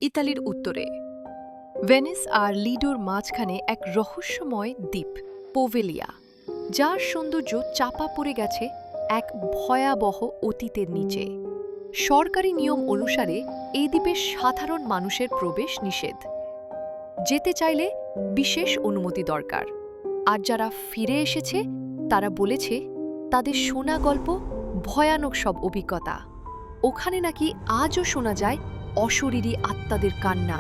ইতালির উত্তরে ভেনিস আর লিডোর মাঝখানে এক রহস্যময় দ্বীপ পোভেলিয়া, যার সৌন্দর্য চাপা পড়ে গেছে এক ভয়াবহ অতীতের নিচে। সরকারি নিয়ম অনুসারে এই দ্বীপে সাধারণ মানুষের প্রবেশ নিষেধ। যেতে চাইলে বিশেষ অনুমতি দরকার। আর যারা ফিরে এসেছে তারা বলেছে তাদের শোনা গল্প ভয়ানক সব অভিজ্ঞতা। ওখানে নাকি আজও শোনা যায় অশরীরী আত্মাদের কান্না,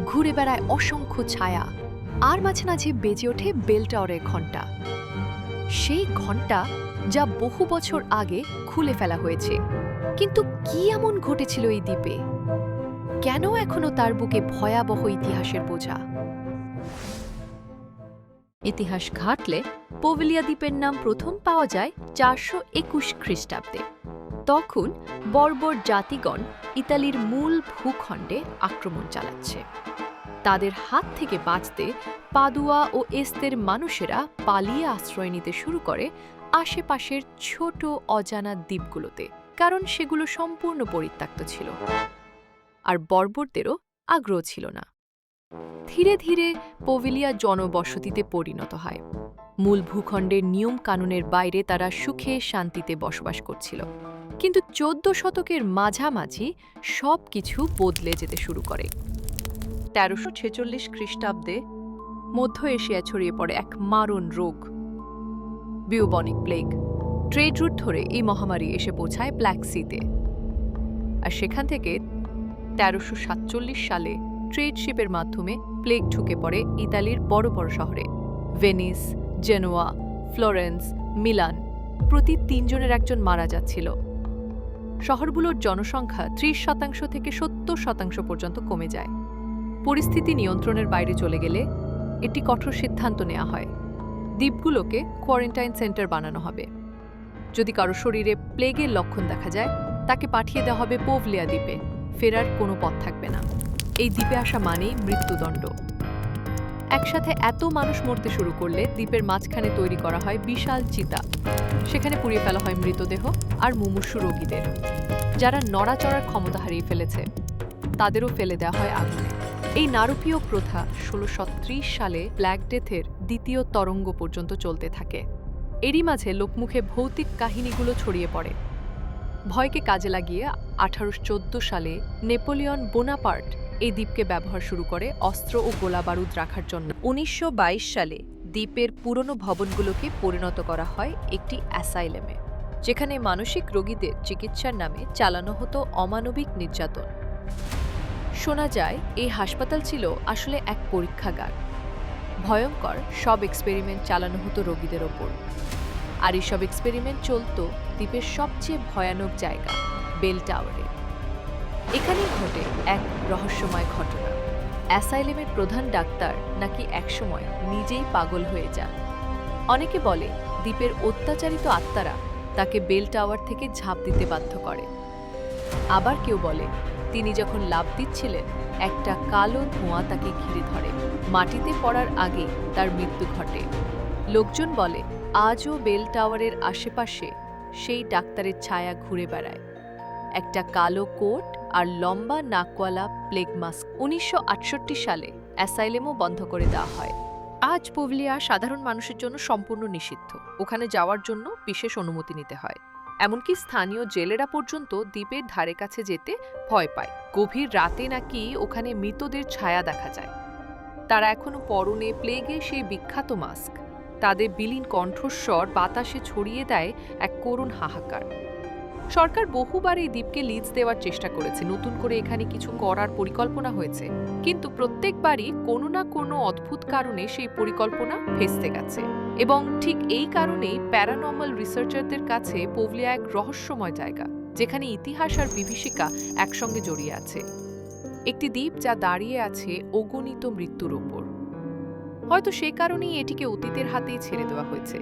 ঘুরে বেড়ায় অসংখ্য ছায়া, আর মাঝে মাঝে বেজে ওঠে বেল টাওয়ারের ঘণ্টা। সেই ঘণ্টা যা বহু বছর আগে খুলে ফেলা হয়েছে। কিন্তু কি এমন ঘটেছিল এই দ্বীপে? কেন এখনো তার বুকে ভয়াবহ ইতিহাসের বোঝা? ইতিহাস ঘাটলে পোভেলিয়া দ্বীপের নাম প্রথম পাওয়া যায় 421 খ্রিস্টাব্দে। তখন বর্বর জাতিগণ ইতালির মূল ভূখণ্ডে আক্রমণ চালাচ্ছে। তাদের হাত থেকে বাঁচতে পাদুয়া ও এস্তের মানুষেরা পালিয়ে আশ্রয় নিতে শুরু করে আশেপাশের ছোট অজানা দ্বীপগুলোতে, কারণ সেগুলো সম্পূর্ণ পরিত্যক্ত ছিল আর বর্বরদেরও আগ্রহ ছিল না। ধীরে ধীরে পোভেলিয়া জনবসতিতে পরিণত হয়। মূল ভূখণ্ডের নিয়ম কানুনের বাইরে তারা সুখে শান্তিতে বসবাস করছিল। কিন্তু 14 শতকের মাঝামাঝি সব কিছু বদলে যেতে শুরু করে। 1346 খ্রিস্টাব্দে মধ্য এশিয়া ছড়িয়ে পড়ে এক মারণ রোগ, বিউবনিক প্লেগ। ট্রেড রুট ধরে এই মহামারী এসে পৌঁছায় ব্ল্যাক সিতে। আর সেখান থেকে 1347 সালে ট্রেড শিপের মাধ্যমে প্লেগ ঢুকে পড়ে ইতালির বড় বড় শহরে। Venice, Genoa, Florence, Milan. প্রতি 3 জনের একজন মারা যাচ্ছিল। শহরগুলোর জনসংখ্যা 30% থেকে 70% পর্যন্ত কমে যায়। পরিস্থিতি নিয়ন্ত্রণের বাইরে চলে গেলে একটি কঠোর সিদ্ধান্ত নেওয়া হয়। দ্বীপগুলোকে কোয়ারেন্টাইন সেন্টার বানানো হবে। যদি কারো শরীরে প্লেগের লক্ষণ দেখা যায়, তাকে পাঠিয়ে দেওয়া হবে পোভেলিয়া দ্বীপে। ফেরার কোনো পথ থাকবে না। এই দ্বীপে আসা মানেই মৃত্যুদণ্ড। একসাথে এত মানুষ মরতে শুরু করলে দ্বীপের মাঝখানে তৈরি করা হয় বিশাল চিতা। সেখানে পুড়িয়ে ফেলা হয় মৃতদেহ আর মুমূর্ষু রোগীদের। যারা নড়াচড়ার ক্ষমতা হারিয়ে ফেলেছে তাদেরও ফেলে দেওয়া হয় আগুনে। এই নারকীয় প্রথা 1630 সালে ব্ল্যাক ডেথের দ্বিতীয় তরঙ্গ পর্যন্ত চলতে থাকে। এরই মাঝে লোকমুখে ভৌতিক কাহিনীগুলো ছড়িয়ে পড়ে। ভয়কে কাজে লাগিয়ে 1814 সালে নেপোলিয়ন বোনাপার্ট এই দ্বীপকে ব্যবহার শুরু করে অস্ত্র ও গোলাবারুদ রাখার জন্য। 1922 সালে দ্বীপের পুরনো ভবনগুলোকে পরিণত করা হয় একটি অ্যাসাইলেমে, যেখানে মানসিক রোগীদের চিকিৎসার নামে চালানো হতো অমানবিক নির্যাতন। শোনা যায় এই হাসপাতাল ছিল আসলে এক পরীক্ষাগার। ভয়ঙ্কর সব এক্সপেরিমেন্ট চালানো হতো রোগীদের ওপর। আর এইসব এক্সপেরিমেন্ট চলত দ্বীপের সবচেয়ে ভয়ানক জায়গা বেল টাওয়ারে। এখানেই ঘটে এক রহস্যময় ঘটনা। অ্যাসাইলেমের প্রধান ডাক্তার নাকি একসময় নিজেই পাগল হয়ে যান। অনেকে বলে দ্বীপের অত্যাচারিত আত্মারা তাকে বেল টাওয়ার থেকে ঝাঁপ দিতে বাধ্য করে। আবার কেউ বলে তিনি যখন লাফ দিচ্ছিলেন একটা কালো ধোঁয়া তাকে ঘিরে ধরে। মাটিতে পড়ার আগে তার মৃত্যু ঘটে। লোকজন বলে আজও বেল টাওয়ারের আশেপাশে সেই ডাক্তারের ছায়া ঘুরে বেড়ায়, একটা কালো কোট আর লম্বা নাকওয়ালা প্লেগ মাস্ক। 1968 সালে অ্যাসাইলেমও বন্ধ করে দেওয়া হয়। আজ পোভেলিয়া সাধারণ মানুষের জন্য সম্পূর্ণ নিষিদ্ধ। ওখানে যাওয়ার জন্য বিশেষ অনুমতি নিতে হয়। এমনকি স্থানীয় জেলেরা পর্যন্ত দ্বীপের ধারে কাছে যেতে ভয় পায়। গভীর রাতে নাকি ওখানে মৃতদের ছায়া দেখা যায়। তারা এখনো পরনে প্লেগের সেই বিখ্যাত মাস্ক। তাদের বিলীন কণ্ঠস্বর বাতাসে ছড়িয়ে দেয় এক করুণ হাহাকার। সরকার বহুবার এই দ্বীপকে লিজ দেওয়ার চেষ্টা করেছে, নতুন করে এখানে কিছু করার পরিকল্পনা হয়েছে, কিন্তু প্রত্যেকবারই কোনো না কোনো অদ্ভুত কারণে সেই পরিকল্পনা ভেস্তে গেছে। এবং ঠিক এই কারণেই প্যারানর্মাল রিসার্চারদের কাছে পোভেলিয়া এক রহস্যময় জায়গা, যেখানে ইতিহাস আর বিভীষিকা একসঙ্গে জড়িয়ে আছে। একটি দ্বীপ যা দাঁড়িয়ে আছে অগণিত মৃত্যুর ওপর। হয়তো সে কারণেই এটিকে অতীতের হাতেই ছেড়ে দেওয়া হয়েছে।